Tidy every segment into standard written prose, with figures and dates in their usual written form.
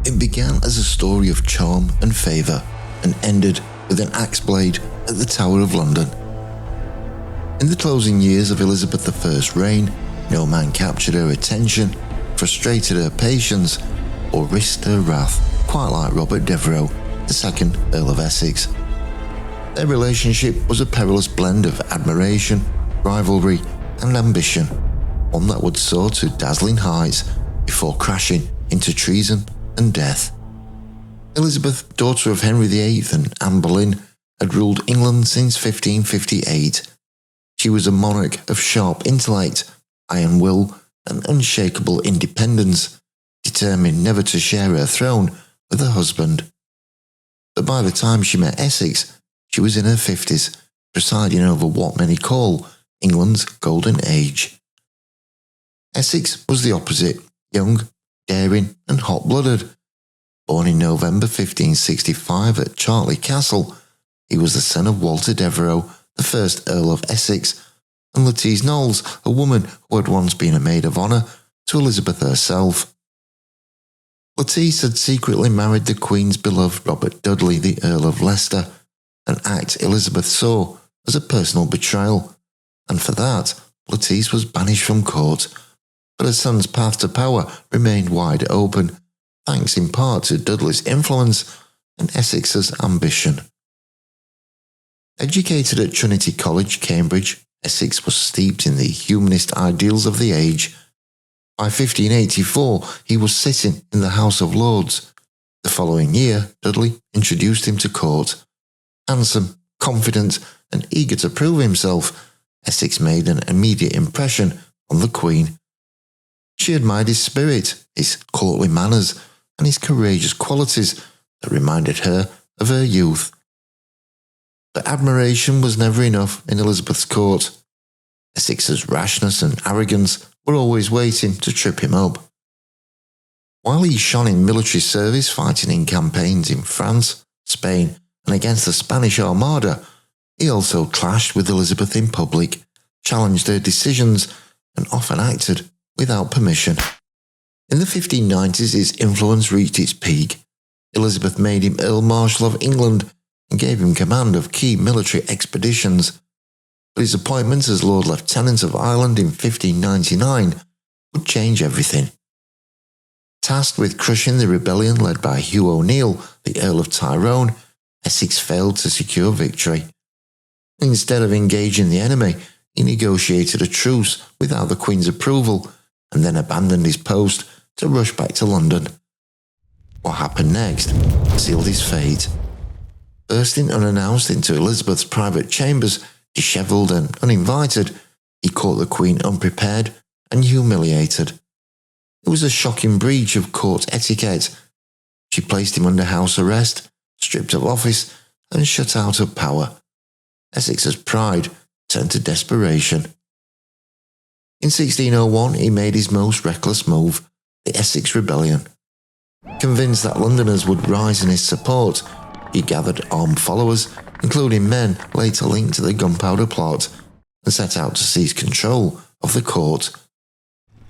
It began as a story of charm and favour and ended with an axe blade at the Tower of London. In the closing years of Elizabeth I's reign, no man captured her attention, frustrated her patience, or risked her wrath quite like Robert Devereux, the second Earl of Essex. Their relationship was a perilous blend of admiration, rivalry, and ambition, one that would soar to dazzling heights before crashing into treason and death. Elizabeth, daughter of Henry VIII and Anne Boleyn, had ruled England since 1558. She was a monarch of sharp intellect, iron will, and unshakable independence, determined never to share her throne with her husband. But by the time she met Essex, she was in her 50s, presiding over what many call England's golden age. Essex was the opposite, young, daring, and hot-blooded. Born in November 1565 at Chartley Castle, he was the son of Walter Devereux, the first Earl of Essex, and Lettice Knowles, a woman who had once been a maid of honour to Elizabeth herself. Lettice had secretly married the Queen's beloved Robert Dudley, the Earl of Leicester, an act Elizabeth saw as a personal betrayal, and for that, Lettice was banished from court, but her son's path to power remained wide open, thanks in part to Dudley's influence and Essex's ambition. Educated at Trinity College, Cambridge, Essex was steeped in the humanist ideals of the age. By 1584, he was sitting in the House of Lords. The following year, Dudley introduced him to court. Handsome, confident, and eager to prove himself, Essex made an immediate impression on the Queen. She admired his spirit, his courtly manners, and his courageous qualities that reminded her of her youth. But admiration was never enough in Elizabeth's court. Essex's rashness and arrogance were always waiting to trip him up. While he shone in military service fighting in campaigns in France, Spain, and against the Spanish Armada, he also clashed with Elizabeth in public, challenged her decisions, and often acted without permission. In the 1590s, his influence reached its peak. Elizabeth made him Earl Marshal of England and gave him command of key military expeditions. But his appointment as Lord Lieutenant of Ireland in 1599 would change everything. Tasked with crushing the rebellion led by Hugh O'Neill, the Earl of Tyrone, Essex failed to secure victory. Instead of engaging the enemy, he negotiated a truce without the Queen's approval and then abandoned his post to rush back to London. What happened next sealed his fate. Bursting unannounced into Elizabeth's private chambers, dishevelled and uninvited, he caught the Queen unprepared and humiliated. It was a shocking breach of court etiquette. She placed him under house arrest, stripped of office, and shut out of power. Essex's pride turned to desperation. In 1601, he made his most reckless move, the Essex Rebellion. Convinced that Londoners would rise in his support, he gathered armed followers, including men later linked to the Gunpowder Plot, and set out to seize control of the court.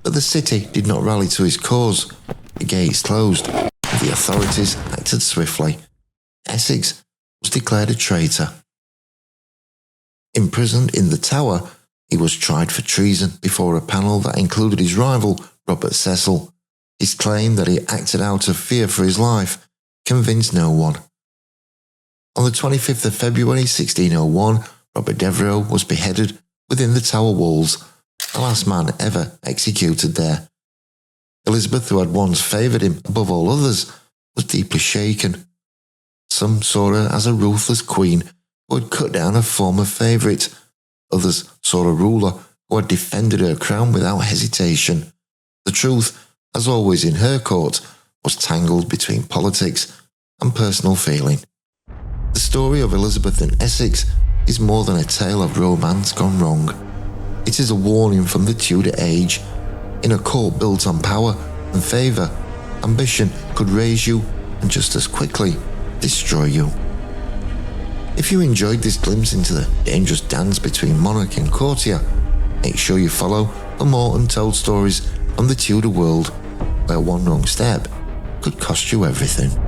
But the city did not rally to his cause. The gates closed, and the authorities acted swiftly. Essex was declared a traitor. Imprisoned in the Tower, he was tried for treason before a panel that included his rival, Robert Cecil. His claim that he acted out of fear for his life convinced no one. On the 25th of February 1601, Robert Devereux was beheaded within the Tower walls, the last man ever executed there. Elizabeth, who had once favoured him above all others, was deeply shaken. Some saw her as a ruthless queen who had cut down a former favourite. Others saw a ruler who had defended her crown without hesitation. The truth, as always in her court, was tangled between politics and personal feeling. The story of Elizabeth and Essex is more than a tale of romance gone wrong. It is a warning from the Tudor age. In a court built on power and favour, ambition could raise you and just as quickly destroy you. If you enjoyed this glimpse into the dangerous dance between monarch and courtier, make sure you follow for more untold stories from the Tudor world, where one wrong step could cost you everything.